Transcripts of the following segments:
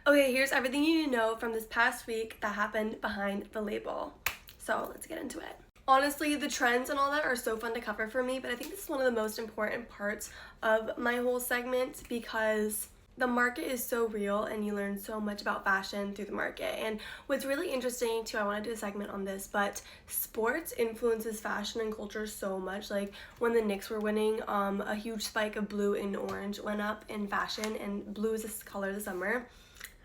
Okay, here's everything you need to know from this past week that happened behind the label. So let's get into it. Honestly, the trends and all that are so fun to cover for me, but I think this is one of the most important parts of my whole segment because the market is so real and you learn so much about fashion through the market. And what's really interesting too, I want to do a segment on this, but sports influences fashion and culture so much. Like when the Knicks were winning, a huge spike of blue and orange went up in fashion, and blue is this color of the summer.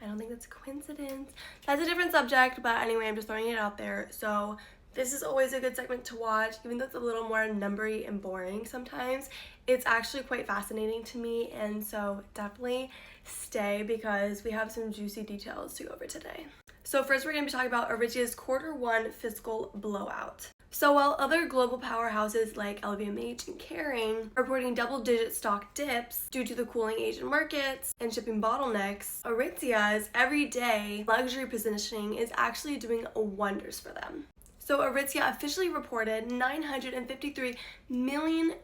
I don't think that's a coincidence. That's a different subject, but anyway, I'm just throwing it out there. So this is always a good segment to watch, even though it's a little more numbery and boring sometimes. It's actually quite fascinating to me, and so definitely stay because we have some juicy details to go over today. So first we're going to be talking about Aritzia's Q1 fiscal blowout. So while other global powerhouses like LVMH and Kering are reporting double-digit stock dips due to the cooling Asian markets and shipping bottlenecks, Aritzia's everyday luxury positioning is actually doing wonders for them. So Aritzia officially reported $953 million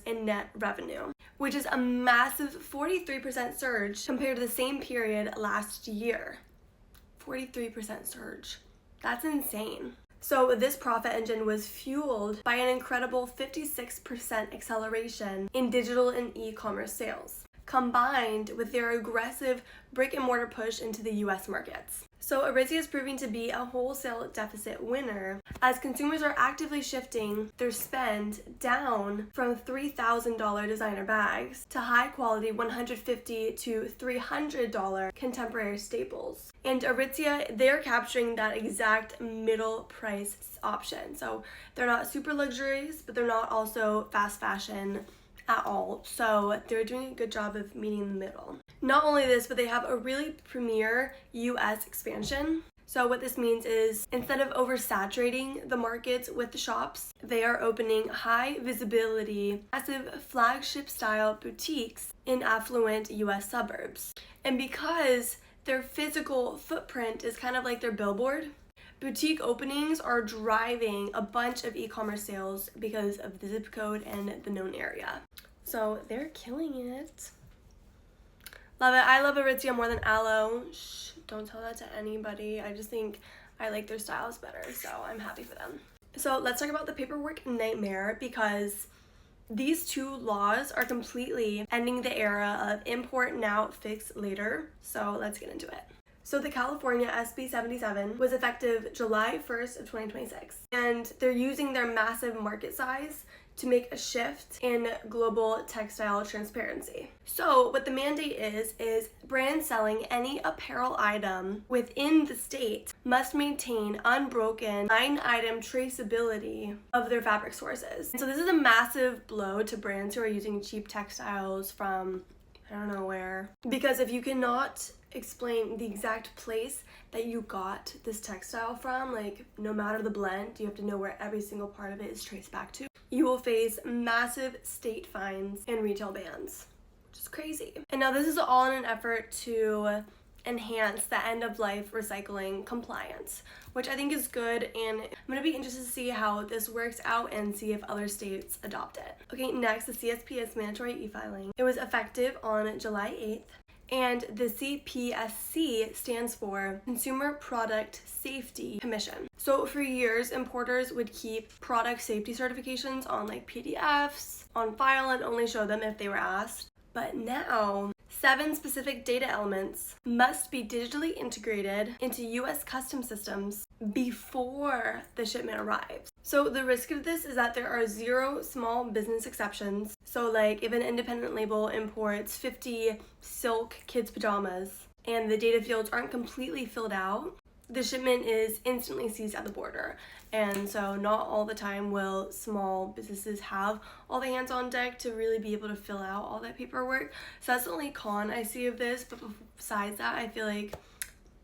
in net revenue, which is a massive 43% surge compared to the same period last year. 43% surge. That's insane. So this profit engine was fueled by an incredible 56% acceleration in digital and e-commerce sales, combined with their aggressive brick-and-mortar push into the US markets. So Aritzia is proving to be a wholesale deficit winner as consumers are actively shifting their spend down from $3,000 designer bags to high-quality $150 to $300 contemporary staples. And Aritzia, they're capturing that exact middle price option. So they're not super luxurious, but they're not also fast fashion at all. So they're doing a good job of meeting the middle. Not only this, but they have a really premier US expansion. So what this means is instead of oversaturating the markets with the shops, they are opening high visibility, massive flagship style boutiques in affluent US suburbs. And because their physical footprint is kind of like their billboard, boutique openings are driving a bunch of e-commerce sales because of the zip code and the known area. So they're killing it. Love it. I love Aritzia more than Aloe. Shh, don't tell that to anybody. I just think I like their styles better, so I'm happy for them. So let's talk about the paperwork nightmare because these two laws are completely ending the era of import now, fix later. So let's get into it. So the California SB 77 was effective July 1st of 2026, and they're using their massive market size to make a shift in global textile transparency. So what the mandate is brands selling any apparel item within the state must maintain unbroken 9-item traceability of their fabric sources. So this is a massive blow to brands who are using cheap textiles from I don't know where. Because if you cannot explain the exact place that you got this textile from, like no matter the blend, you have to know where every single part of it is traced back to, you will face massive state fines and retail bans, which is crazy. And now this is all in an effort to enhance the end-of-life recycling compliance, which I think is good, and I'm going to be interested to see how this works out and see if other states adopt it. Okay, next, the CSPS mandatory e-filing. It was effective on July 8th, and the CPSC stands for Consumer Product Safety Commission. So for years, importers would keep product safety certifications on like PDFs on file and only show them if they were asked. But now, 7 specific data elements must be digitally integrated into US customs systems before the shipment arrives. So the risk of this is that there are 0 small business exceptions. So like if an independent label imports 50 silk kids pajamas and the data fields aren't completely filled out, the shipment is instantly seized at the border. And so not all the time will small businesses have all the hands on deck to really be able to fill out all that paperwork. So that's the only con I see of this. But besides that, I feel like,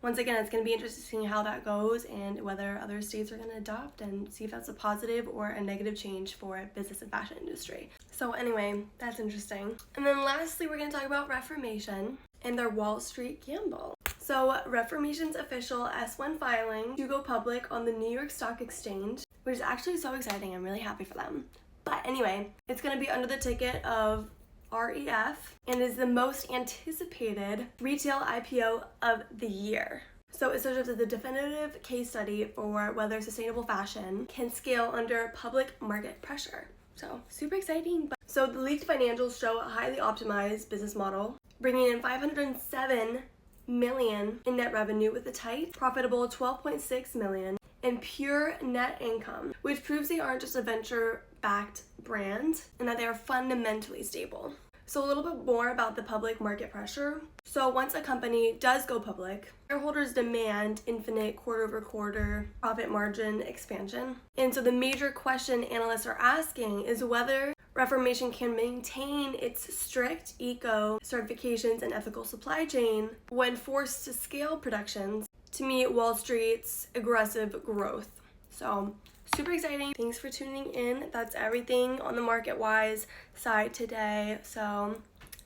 once again, it's going to be interesting how that goes and whether other states are going to adopt and see if that's a positive or a negative change for business and fashion industry. So anyway, that's interesting. And then lastly, we're going to talk about Reformation and their Wall Street gamble. So Reformation's official S1 filing to go public on the New York Stock Exchange, which is actually so exciting. I'm really happy for them. But anyway, it's going to be under the ticket of REF, and is the most anticipated retail IPO of the year. So it serves as a definitive case study for whether sustainable fashion can scale under public market pressure. So super exciting. So the leaked financials show a highly optimized business model, bringing in $507 million in net revenue with a tight, profitable $12.6 million in pure net income, which proves they aren't just a venture-backed brand and that they are fundamentally stable. So a little bit more about the public market pressure. So once a company does go public, shareholders demand infinite quarter-over-quarter profit margin expansion. And so the major question analysts are asking is whether Reformation can maintain its strict eco certifications and ethical supply chain when forced to scale productions to meet Wall Street's aggressive growth. So super exciting. Thanks for tuning in. That's everything on the market-wise side today. So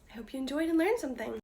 I hope you enjoyed and learned something.